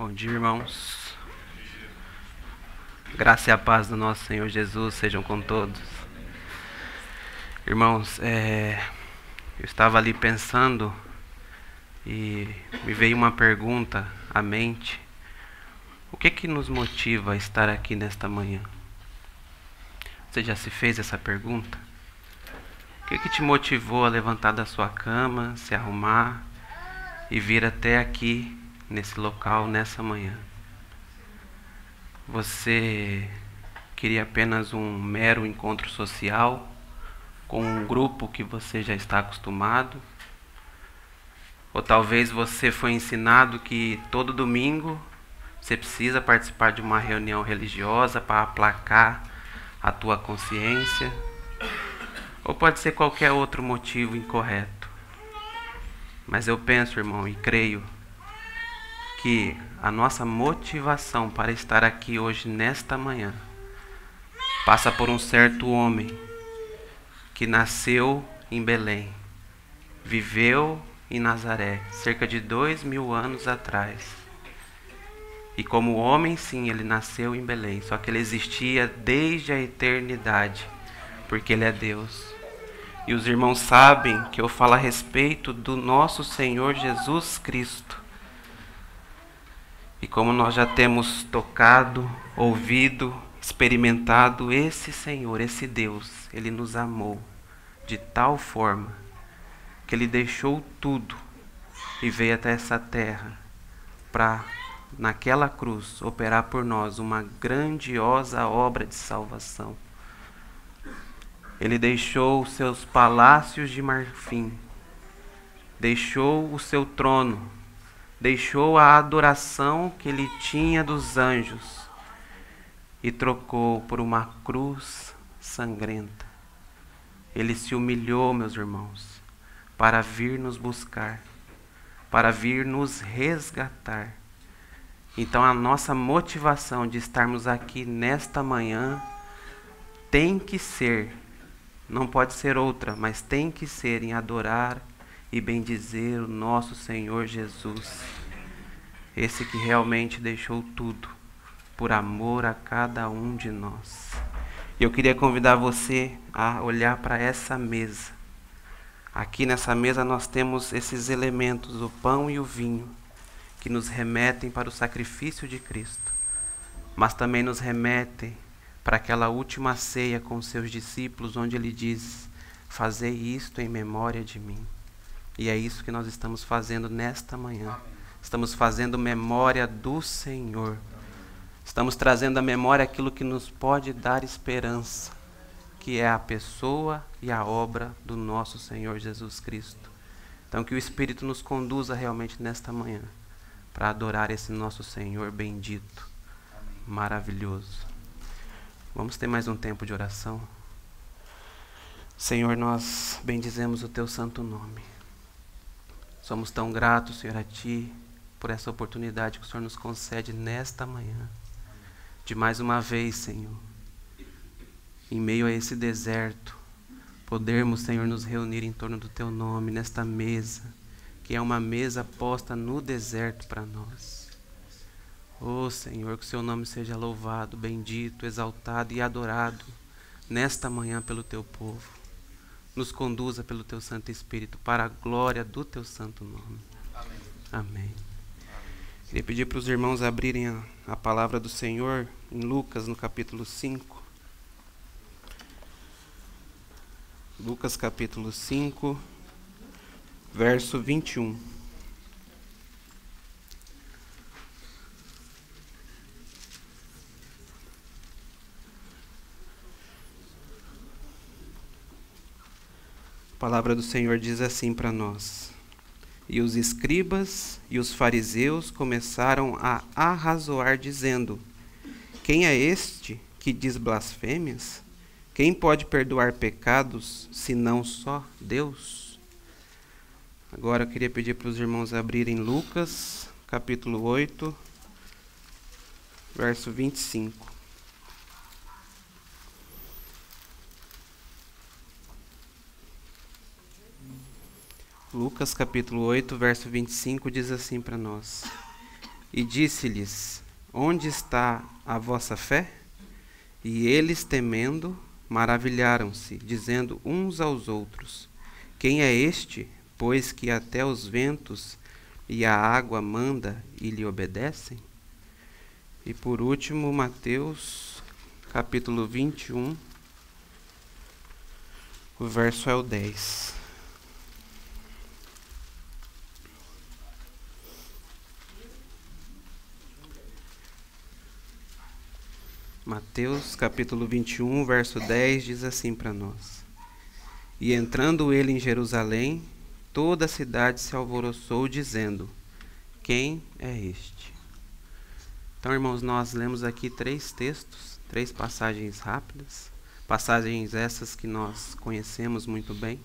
Bom dia, irmãos. Graça e a paz do nosso Senhor Jesus sejam com todos. Irmãos, eu estava ali pensando e me veio uma pergunta à mente. O que nos motiva a estar aqui nesta manhã? Você já se fez essa pergunta? O que te motivou a levantar da sua cama, se arrumar e vir até aqui, nesse local, nessa manhã? Você queria apenas um mero encontro social com um grupo que você já está acostumado? Ou talvez você foi ensinado que todo domingo você precisa participar de uma reunião religiosa para aplacar a tua consciência? Ou pode ser qualquer outro motivo incorreto. Mas eu penso, irmão, e creio que a nossa motivação para estar aqui hoje, nesta manhã, passa por um certo homem que nasceu em Belém, viveu em Nazaré, cerca de 2000 anos atrás. E como homem, sim, ele nasceu em Belém, só que ele existia desde a eternidade, porque ele é Deus. E os irmãos sabem que eu falo a respeito do nosso Senhor Jesus Cristo. E como nós já temos tocado, ouvido, experimentado, esse Senhor, esse Deus, Ele nos amou de tal forma que Ele deixou tudo e veio até essa terra para, naquela cruz, operar por nós uma grandiosa obra de salvação. Ele deixou os seus palácios de marfim, deixou o seu trono, deixou a adoração que ele tinha dos anjos e trocou por uma cruz sangrenta. Ele se humilhou, meus irmãos, para vir nos buscar, para vir nos resgatar. Então a nossa motivação de estarmos aqui nesta manhã tem que ser, não pode ser outra, mas tem que ser em adorar e bendizer o nosso Senhor Jesus, esse que realmente deixou tudo por amor a cada um de nós. E eu queria convidar você a olhar para essa mesa. Aqui nessa mesa nós temos esses elementos, o pão e o vinho, que nos remetem para o sacrifício de Cristo, mas também nos remetem para aquela última ceia com seus discípulos, onde ele diz: fazei isto em memória de mim. E é isso que nós estamos fazendo nesta manhã. Estamos fazendo memória do Senhor. Estamos trazendo à memória aquilo que nos pode dar esperança, que é a pessoa e a obra do nosso Senhor Jesus Cristo. Então que o Espírito nos conduza realmente nesta manhã para adorar esse nosso Senhor bendito, maravilhoso. Vamos ter mais um tempo de oração. Senhor, nós bendizemos o teu santo nome. Somos tão gratos, Senhor, a Ti, por essa oportunidade que o Senhor nos concede nesta manhã, de mais uma vez, Senhor, em meio a esse deserto, podermos, Senhor, nos reunir em torno do Teu nome, nesta mesa, que é uma mesa posta no deserto para nós. Oh, Senhor, que o Seu nome seja louvado, bendito, exaltado e adorado nesta manhã pelo Teu povo. Nos conduza pelo Teu Santo Espírito para a glória do Teu santo nome. Amém. Amém. Queria pedir para os irmãos abrirem a palavra do Senhor em Lucas, no capítulo 5. Lucas, capítulo 5, verso 21. A palavra do Senhor diz assim para nós: e os escribas e os fariseus começaram a arrazoar, dizendo: quem é este que diz blasfêmias? Quem pode perdoar pecados, senão só Deus? Agora eu queria pedir para os irmãos abrirem Lucas, capítulo 8, verso 25. Lucas capítulo 8, verso 25 diz assim para nós: e disse-lhes: Onde está a vossa fé? E eles, temendo, maravilharam-se, dizendo uns aos outros: Quem é este, pois que até os ventos e a água manda e lhe obedecem? E por último, Mateus, capítulo 21, o verso é o 10. Mateus, capítulo 21, verso 10, diz assim para nós: E entrando ele em Jerusalém, toda a cidade se alvoroçou, dizendo: Quem é este? Então, irmãos, nós lemos aqui 3 textos, 3 passagens rápidas, passagens essas que nós conhecemos muito bem.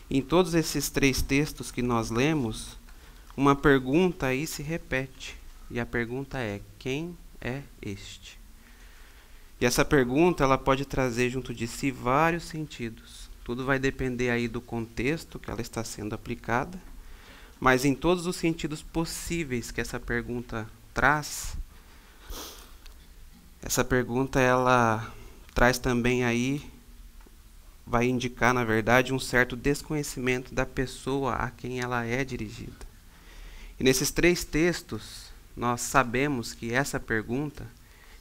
Em todos esses 3 textos que nós lemos, uma pergunta aí se repete, e a pergunta é: quem é este? E essa pergunta, ela pode trazer junto de si vários sentidos. Tudo vai depender aí do contexto que ela está sendo aplicada, mas em todos os sentidos possíveis que essa pergunta traz, essa pergunta ela traz também aí, vai indicar na verdade um certo desconhecimento da pessoa a quem ela é dirigida. E nesses 3 textos, nós sabemos que essa pergunta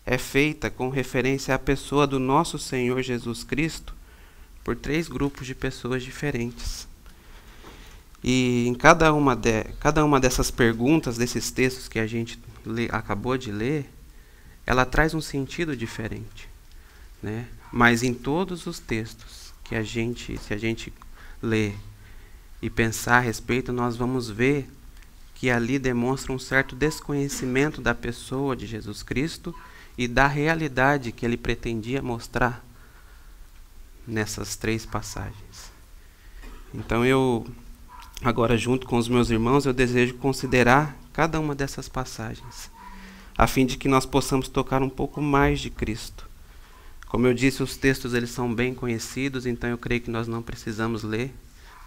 é feita com referência à pessoa do nosso Senhor Jesus Cristo por 3 grupos de pessoas diferentes. E em cada uma dessas perguntas, desses textos que a gente acabou de ler, ela traz um sentido diferente, né? Mas em todos os textos que se a gente ler e pensar a respeito, nós vamos ver que ali demonstra um certo desconhecimento da pessoa de Jesus Cristo e da realidade que ele pretendia mostrar nessas 3 passagens. Então agora junto com os meus irmãos, eu desejo considerar cada uma dessas passagens, a fim de que nós possamos tocar um pouco mais de Cristo. Como eu disse, os textos eles são bem conhecidos, então eu creio que nós não precisamos ler,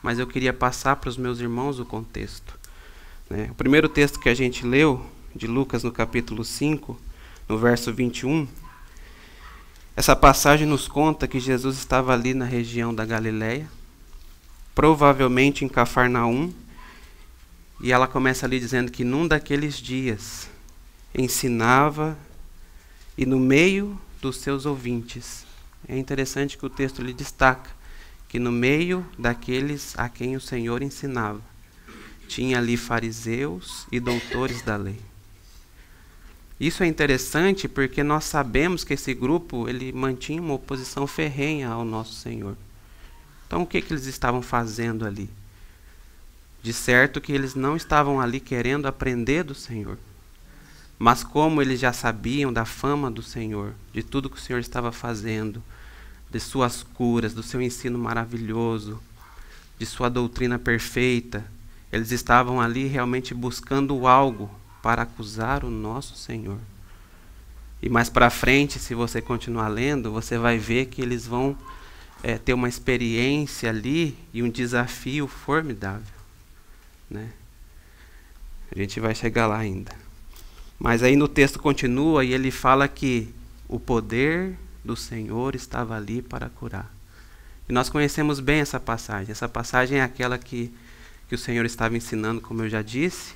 mas eu queria passar para os meus irmãos o contexto, né? O primeiro texto que a gente leu, de Lucas no capítulo 5, no verso 21, essa passagem nos conta que Jesus estava ali na região da Galileia, provavelmente em Cafarnaum, e ela começa ali dizendo que num daqueles dias ensinava e no meio dos seus ouvintes. É interessante que o texto lhe destaca que no meio daqueles a quem o Senhor ensinava, tinha ali fariseus e doutores da lei. Isso é interessante porque nós sabemos que esse grupo ele mantinha uma oposição ferrenha ao nosso Senhor. Então o que eles estavam fazendo ali? De certo que eles não estavam ali querendo aprender do Senhor. Mas como eles já sabiam da fama do Senhor, de tudo que o Senhor estava fazendo, de suas curas, do seu ensino maravilhoso, de sua doutrina perfeita, eles estavam ali realmente buscando algo para acusar o nosso Senhor. E mais para frente, se você continuar lendo, você vai ver que eles vão ter uma experiência ali e um desafio formidável, né? A gente vai chegar lá ainda. Mas aí no texto continua e ele fala que o poder do Senhor estava ali para curar. E nós conhecemos bem essa passagem. Essa passagem é aquela que o Senhor estava ensinando, como eu já disse,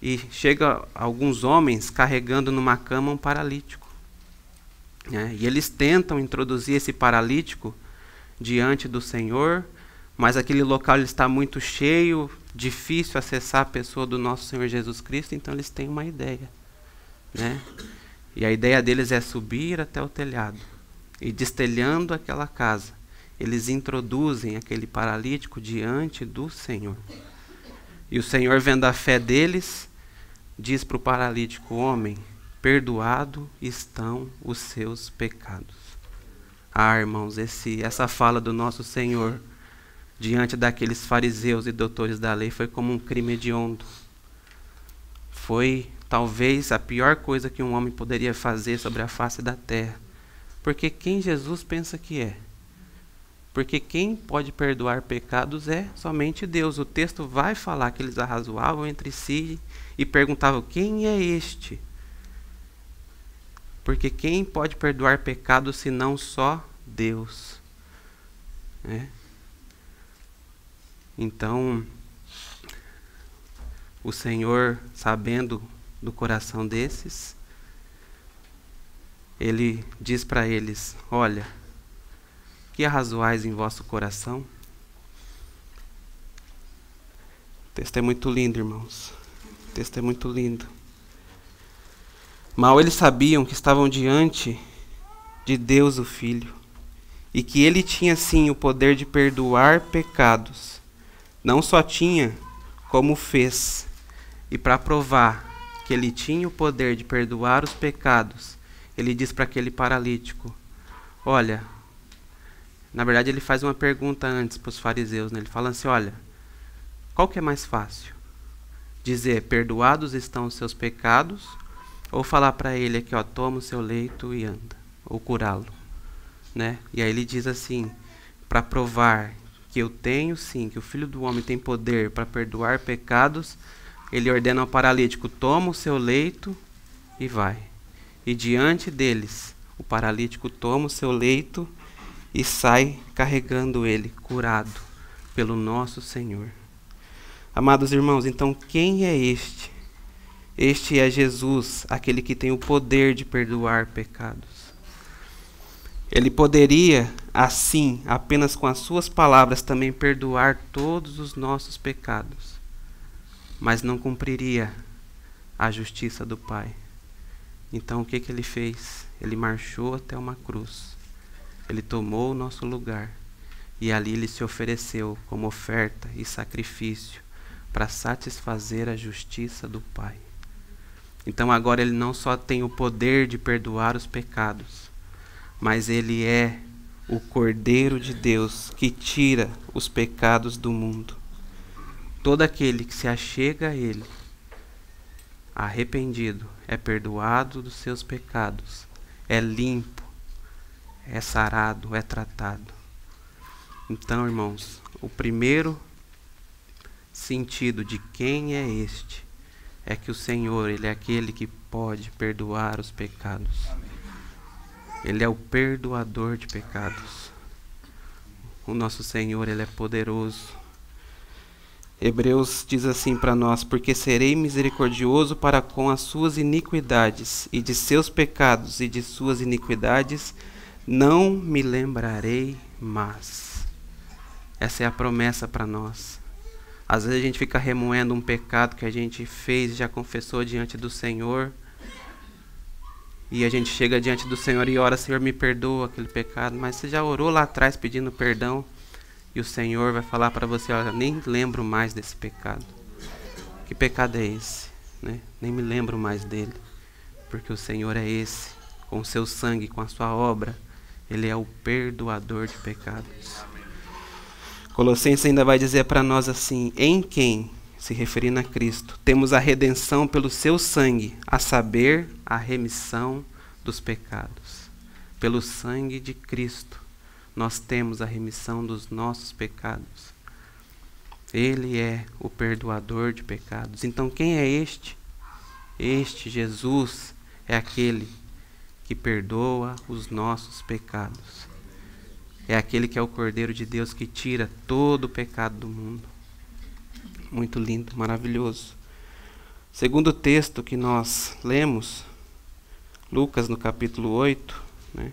e chega alguns homens carregando numa cama um paralítico, né? E eles tentam introduzir esse paralítico diante do Senhor, mas aquele local ele está muito cheio, difícil acessar a pessoa do nosso Senhor Jesus Cristo, então eles têm uma ideia, né? E a ideia deles é subir até o telhado e, destelhando aquela casa, eles introduzem aquele paralítico diante do Senhor. E o Senhor, vendo a fé deles, diz para o paralítico: homem, perdoado estão os seus pecados. Ah, irmãos, essa fala do nosso Senhor diante daqueles fariseus e doutores da lei foi como um crime hediondo. Foi talvez a pior coisa que um homem poderia fazer sobre a face da terra. Porque quem Jesus pensa que é? Porque quem pode perdoar pecados é somente Deus. O texto vai falar que eles arrazoavam entre si e perguntavam: quem é este? Porque quem pode perdoar pecados senão só Deus? Então, o Senhor, sabendo do coração desses, Ele diz para eles: olha, que arrazoais em vosso coração? O texto é muito lindo, irmãos. O texto é muito lindo. Mal eles sabiam que estavam diante de Deus o Filho, e que Ele tinha sim o poder de perdoar pecados. Não só tinha, como fez. E para provar que Ele tinha o poder de perdoar os pecados, Ele diz para aquele paralítico: olha, na verdade ele faz uma pergunta antes para os fariseus, né? Ele fala assim: olha, qual que é mais fácil? Dizer, perdoados estão os seus pecados, ou falar para ele aqui, ó, toma o seu leito e anda, ou curá-lo, né? E aí ele diz assim, para provar que eu tenho sim, que o Filho do Homem tem poder para perdoar pecados, ele ordena ao paralítico: toma o seu leito e vai. E diante deles, o paralítico toma o seu leito e sai carregando ele, curado pelo nosso Senhor. Amados irmãos, então quem é este? Este é Jesus, aquele que tem o poder de perdoar pecados. Ele poderia, assim, apenas com as suas palavras, também perdoar todos os nossos pecados, mas não cumpriria a justiça do Pai. Então o que ele fez? Ele marchou até uma cruz. Ele tomou o nosso lugar e ali ele se ofereceu como oferta e sacrifício para satisfazer a justiça do Pai. Então agora ele não só tem o poder de perdoar os pecados, mas ele é o Cordeiro de Deus que tira os pecados do mundo. Todo aquele que se achega a ele, arrependido, é perdoado dos seus pecados, é limpo, é sarado, é tratado. Então, irmãos, o primeiro sentido de quem é este é que o Senhor, Ele é aquele que pode perdoar os pecados. Ele é o perdoador de pecados. O nosso Senhor, Ele é poderoso. Hebreus diz assim para nós: porque serei misericordioso para com as suas iniquidades, e de seus pecados e de suas iniquidades não me lembrarei mais. Essa é a promessa para nós. Às vezes a gente fica remoendo um pecado que a gente fez e já confessou diante do Senhor. E a gente chega diante do Senhor e ora: Senhor, me perdoa aquele pecado. Mas você já orou lá atrás pedindo perdão. E o Senhor vai falar para você: olha, nem lembro mais desse pecado. Que pecado é esse? Né? Nem me lembro mais dele. Porque o Senhor é esse. Com o seu sangue, com a sua obra, Ele é o perdoador de pecados. Colossenses ainda vai dizer para nós assim: em quem, se referindo a Cristo, temos a redenção pelo seu sangue, a saber, a remissão dos pecados. Pelo sangue de Cristo, nós temos a remissão dos nossos pecados. Ele é o perdoador de pecados. Então quem é este? Este Jesus é aquele que perdoa os nossos pecados. É aquele que é o Cordeiro de Deus que tira todo o pecado do mundo. Muito lindo, maravilhoso. Segundo texto que nós lemos, Lucas no capítulo 8, né,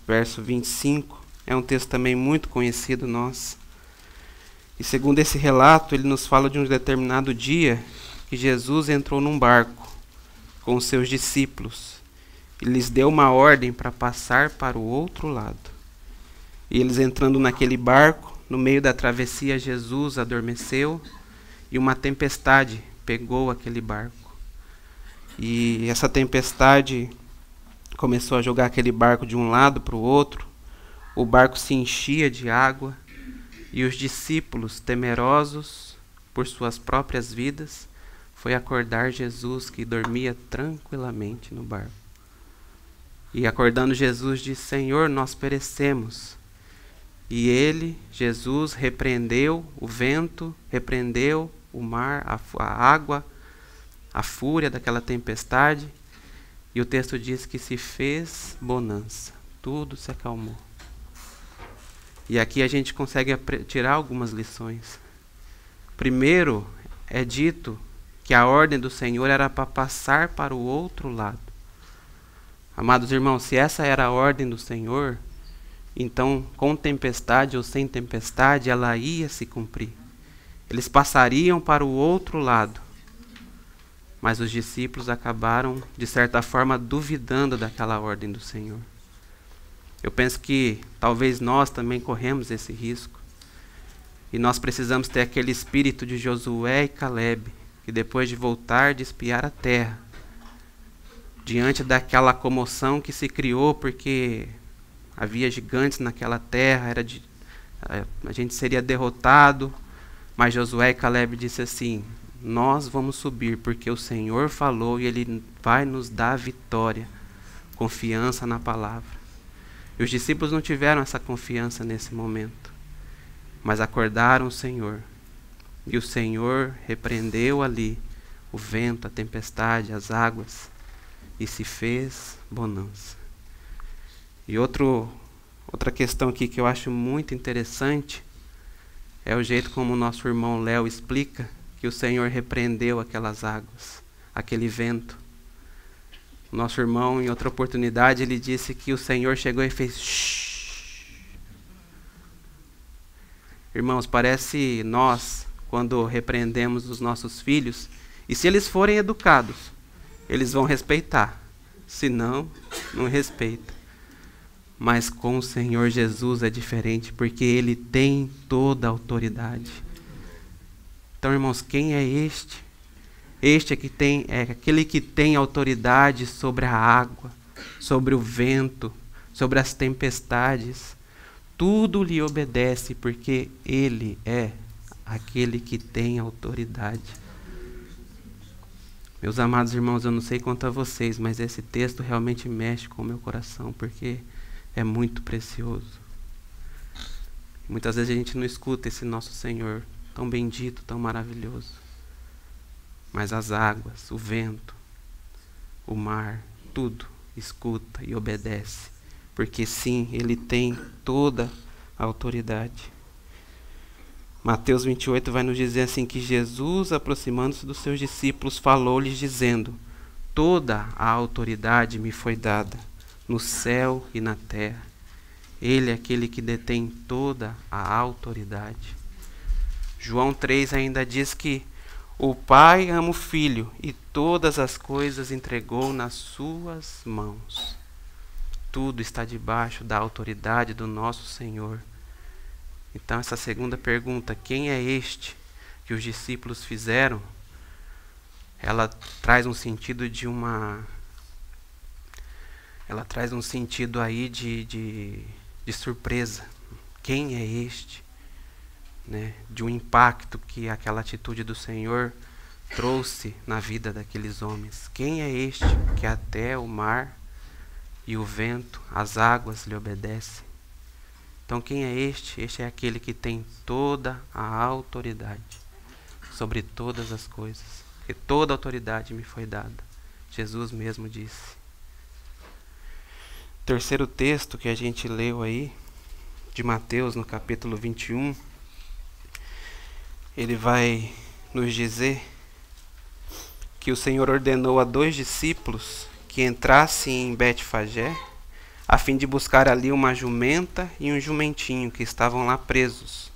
verso 25, é um texto também muito conhecido nosso. E segundo esse relato, ele nos fala de um determinado dia que Jesus entrou num barco com os seus discípulos e lhes deu uma ordem para passar para o outro lado. E eles entrando naquele barco, no meio da travessia, Jesus adormeceu e uma tempestade pegou aquele barco. E essa tempestade começou a jogar aquele barco de um lado para o outro. O barco se enchia de água e os discípulos, temerosos por suas próprias vidas, foi acordar Jesus, que dormia tranquilamente no barco. E acordando Jesus disse: Senhor, nós perecemos. E ele, Jesus, repreendeu o vento, repreendeu o mar, a água, a fúria daquela tempestade. E o texto diz que se fez bonança. Tudo se acalmou. E aqui a gente consegue tirar algumas lições. Primeiro, é dito que a ordem do Senhor era para passar para o outro lado. Amados irmãos, se essa era a ordem do Senhor, então, com tempestade ou sem tempestade, ela ia se cumprir. Eles passariam para o outro lado. Mas os discípulos acabaram, de certa forma, duvidando daquela ordem do Senhor. Eu penso que talvez nós também corremos esse risco. E nós precisamos ter aquele espírito de Josué e Calebe, que depois de voltar de espiar a terra, diante daquela comoção que se criou porque havia gigantes naquela terra, a gente seria derrotado, mas Josué e Calebe disse assim: nós vamos subir porque o Senhor falou e Ele vai nos dar vitória. Confiança na palavra. E os discípulos não tiveram essa confiança nesse momento, mas acordaram o Senhor. E o Senhor repreendeu ali o vento, a tempestade, as águas, e se fez bonança. E outra questão aqui que eu acho muito interessante é o jeito como o nosso irmão Léo explica que o Senhor repreendeu aquelas águas, aquele vento. O nosso irmão, em outra oportunidade, ele disse que o Senhor chegou e fez shhh. Irmãos, parece nós, quando repreendemos os nossos filhos, e se eles forem educados, eles vão respeitar. Se não, não respeita. Mas com o Senhor Jesus é diferente, porque Ele tem toda a autoridade. Então, irmãos, quem é este? Este é aquele que tem autoridade sobre a água, sobre o vento, sobre as tempestades. Tudo lhe obedece, porque Ele é aquele que tem autoridade. Meus amados irmãos, eu não sei quanto a vocês, mas esse texto realmente mexe com o meu coração, porque é muito precioso. Muitas vezes a gente não escuta esse nosso Senhor tão bendito, tão maravilhoso. Mas as águas, o vento, o mar, tudo escuta e obedece. Porque sim, Ele tem toda a autoridade. Mateus 28 vai nos dizer assim que Jesus, aproximando-se dos seus discípulos, falou-lhes dizendo: toda a autoridade me foi dada, no céu e na terra. Ele é aquele que detém toda a autoridade. João 3 ainda diz que o Pai ama o Filho e todas as coisas entregou nas suas mãos. Tudo está debaixo da autoridade do nosso Senhor. Então essa segunda pergunta, quem é este que os discípulos fizeram? Ela traz um sentido aí de surpresa. Quem é este? Né? De um impacto que aquela atitude do Senhor trouxe na vida daqueles homens. Quem é este que até o mar e o vento, as águas lhe obedecem? Então quem é este? Este é aquele que tem toda a autoridade sobre todas as coisas. Porque toda a autoridade me foi dada. Jesus mesmo disse. Terceiro texto que a gente leu aí, de Mateus, no capítulo 21, ele vai nos dizer que o Senhor ordenou a 2 discípulos que entrassem em Betfagé, a fim de buscar ali uma jumenta e um jumentinho que estavam lá presos.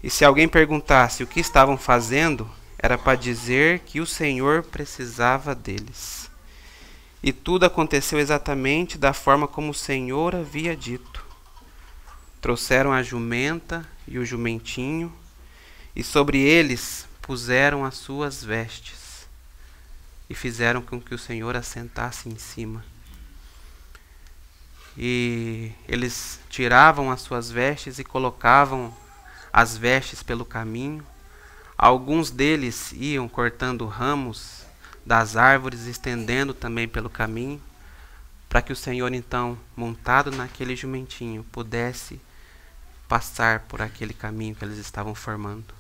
E se alguém perguntasse o que estavam fazendo, era para dizer que o Senhor precisava deles. E tudo aconteceu exatamente da forma como o Senhor havia dito. Trouxeram a jumenta e o jumentinho, e sobre eles puseram as suas vestes, e fizeram com que o Senhor assentasse em cima. E eles tiravam as suas vestes e colocavam as vestes pelo caminho. Alguns deles iam cortando ramos das árvores, estendendo também pelo caminho, para que o Senhor, então, montado naquele jumentinho, pudesse passar por aquele caminho que eles estavam formando.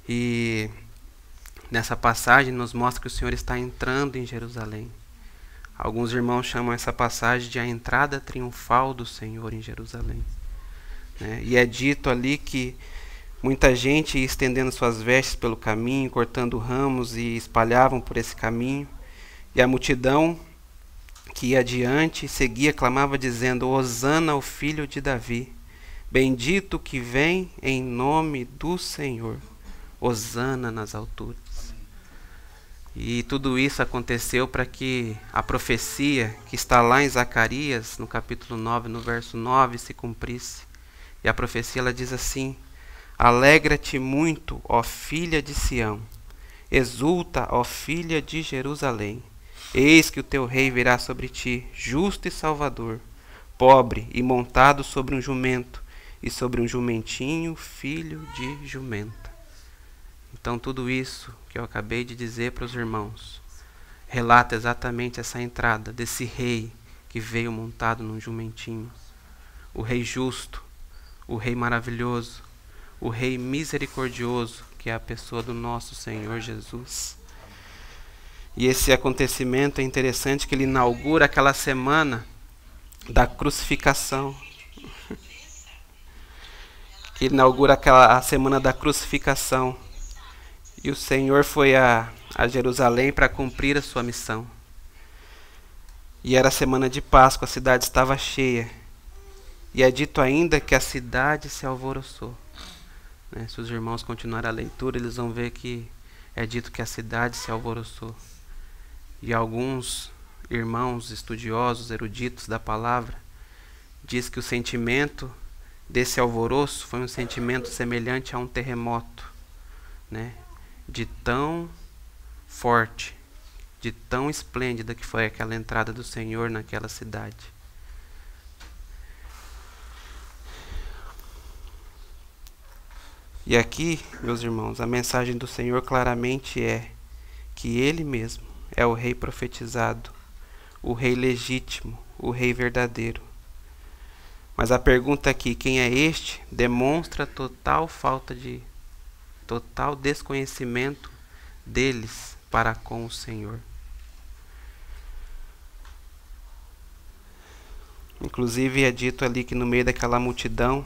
E nessa passagem nos mostra que o Senhor está entrando em Jerusalém. Alguns irmãos chamam essa passagem de a entrada triunfal do Senhor em Jerusalém. E é dito ali que muita gente ia estendendo suas vestes pelo caminho, cortando ramos e espalhavam por esse caminho. E a multidão que ia adiante seguia, clamava dizendo: Hosana ao filho de Davi, bendito que vem em nome do Senhor, Hosana nas alturas. E tudo isso aconteceu para que a profecia que está lá em Zacarias, no capítulo 9, no verso 9, se cumprisse. E a profecia ela diz assim: Alegra-te muito, ó filha de Sião, exulta, ó filha de Jerusalém. Eis que o teu rei virá sobre ti, justo e salvador, pobre e montado sobre um jumento, e sobre um jumentinho, filho de jumenta. Então tudo isso que eu acabei de dizer para os irmãos relata exatamente essa entrada desse rei que veio montado num jumentinho. O rei justo, o rei maravilhoso, o rei misericordioso, que é a pessoa do nosso Senhor Jesus. E esse acontecimento é interessante que ele inaugura aquela semana da crucificação. Que inaugura a semana da crucificação. E o Senhor foi a Jerusalém para cumprir a sua missão. E era a semana de Páscoa, a cidade estava cheia. E é dito ainda que a cidade se alvoroçou. Se os irmãos continuarem a leitura, eles vão ver que é dito que a cidade se alvoroçou. E alguns irmãos estudiosos, eruditos da palavra, diz que o sentimento desse alvoroço foi um sentimento semelhante a um terremoto, de tão forte, de tão esplêndida que foi aquela entrada do Senhor naquela cidade. E aqui, meus irmãos, a mensagem do Senhor claramente é que Ele mesmo é o Rei profetizado, o Rei legítimo, o Rei verdadeiro. Mas a pergunta aqui, quem é este, demonstra total desconhecimento deles para com o Senhor. Inclusive é dito ali que no meio daquela multidão,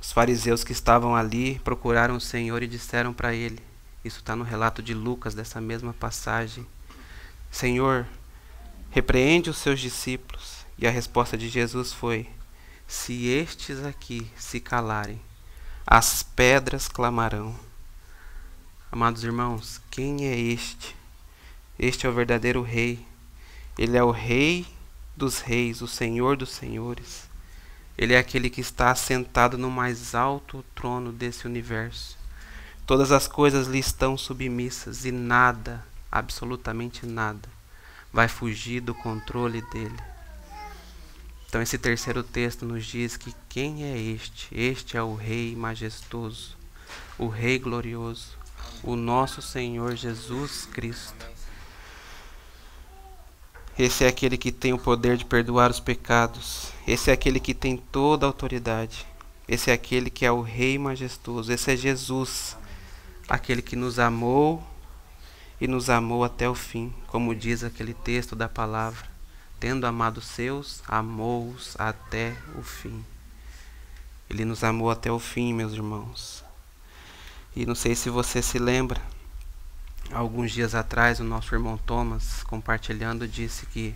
os fariseus que estavam ali procuraram o Senhor e disseram para ele, isso está no relato de Lucas, dessa mesma passagem: Senhor, repreende os seus discípulos. E a resposta de Jesus foi: se estes aqui se calarem, as pedras clamarão. Amados irmãos, quem é este? Este é o verdadeiro Rei. Ele é o Rei dos reis, o Senhor dos senhores. Ele é aquele que está assentado no mais alto trono desse universo. Todas as coisas lhe estão submissas e nada, absolutamente nada, vai fugir do controle dele. Então esse terceiro texto nos diz que quem é este? Este é o Rei majestoso, o Rei glorioso, o nosso Senhor Jesus Cristo. Esse é aquele que tem o poder de perdoar os pecados. Esse é aquele que tem toda a autoridade. Esse é aquele que é o Rei majestoso. Esse é Jesus, aquele que nos amou e nos amou até o fim, como diz aquele texto da palavra. Tendo amado os seus, amou-os até o fim. Ele nos amou até o fim, meus irmãos. E não sei se você se lembra, alguns dias atrás o nosso irmão Thomas, compartilhando, disse que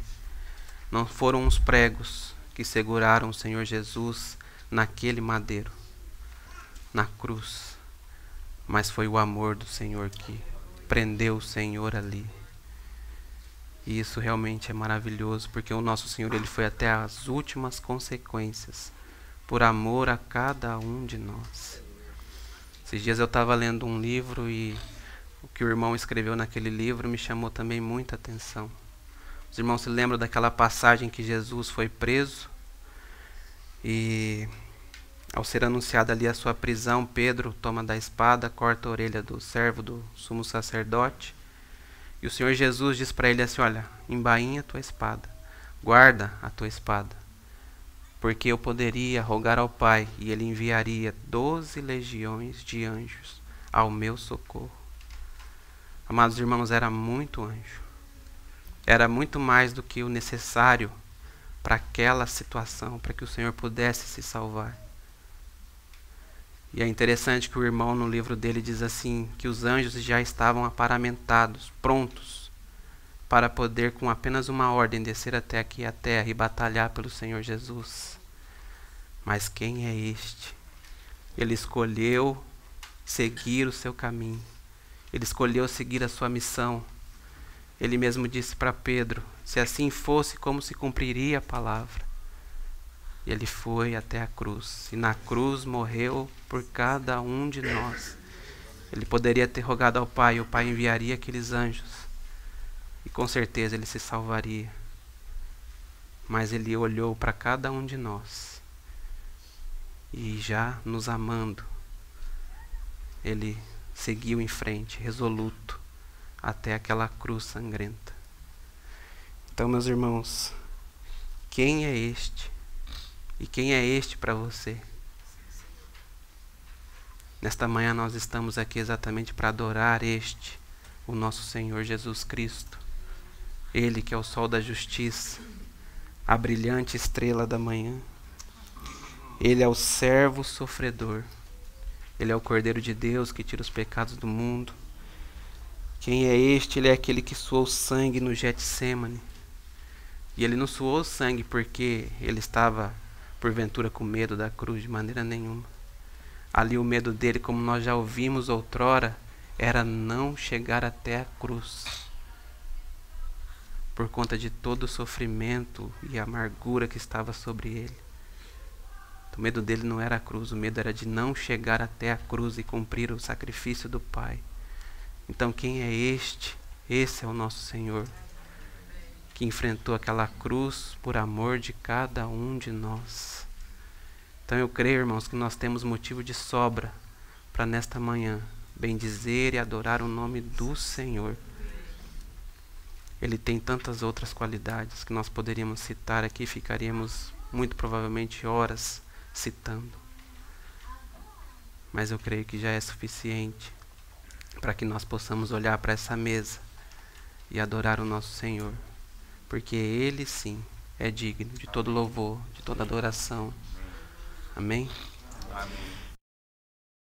não foram os pregos que seguraram o Senhor Jesus naquele madeiro, na cruz, mas foi o amor do Senhor que prendeu o Senhor ali. E isso realmente é maravilhoso, porque o nosso Senhor ele foi até as últimas consequências, por amor a cada um de nós. Esses dias eu estava lendo um livro e o que o irmão escreveu naquele livro me chamou também muita atenção. Os irmãos se lembram daquela passagem que Jesus foi preso e ao ser anunciada ali a sua prisão, Pedro toma da espada, corta a orelha do servo do sumo sacerdote. E o Senhor Jesus diz para ele assim: olha, embainha a tua espada, guarda a tua espada, porque eu poderia rogar ao Pai e Ele enviaria 12 legiões de anjos ao meu socorro. Amados irmãos, era muito anjo. Era muito mais do que o necessário para aquela situação, para que o Senhor pudesse se salvar. E é interessante que o irmão no livro dele diz assim, que os anjos já estavam aparamentados, prontos, para poder com apenas uma ordem descer até aqui a terra e batalhar pelo Senhor Jesus. Mas quem é este? Ele escolheu seguir o seu caminho. Ele escolheu seguir a sua missão. Ele mesmo disse para Pedro, se assim fosse, como se cumpriria a palavra. E ele foi até a cruz, e na cruz morreu por cada um de nós. Ele poderia ter rogado ao Pai, e o Pai enviaria aqueles anjos, e com certeza ele se salvaria. Mas ele olhou para cada um de nós, e já nos amando, ele seguiu em frente, resoluto, até aquela cruz sangrenta. Então, meus irmãos, quem é este? E quem é este para você? Nesta manhã nós estamos aqui exatamente para adorar este, o nosso Senhor Jesus Cristo. Ele que é o sol da justiça, a brilhante estrela da manhã. Ele é o servo sofredor. Ele é o Cordeiro de Deus que tira os pecados do mundo. Quem é este? Ele é aquele que suou sangue no Getsêmani. E ele não suou sangue porque ele estava, porventura, com medo da cruz, de maneira nenhuma. Ali o medo dele, como nós já ouvimos outrora, era não chegar até a cruz. Por conta de todo o sofrimento e amargura que estava sobre ele. O medo dele não era a cruz, o medo era de não chegar até a cruz e cumprir o sacrifício do Pai. Então quem é este? Esse é o nosso Senhor, que enfrentou aquela cruz por amor de cada um de nós. Então eu creio, irmãos, que nós temos motivo de sobra para nesta manhã bendizer e adorar o nome do Senhor. Ele tem tantas outras qualidades que nós poderíamos citar aqui, ficaríamos muito provavelmente horas citando. Mas eu creio que já é suficiente para que nós possamos olhar para essa mesa e adorar o nosso Senhor, porque Ele sim é digno de todo louvor, de toda adoração. Amém? Amém.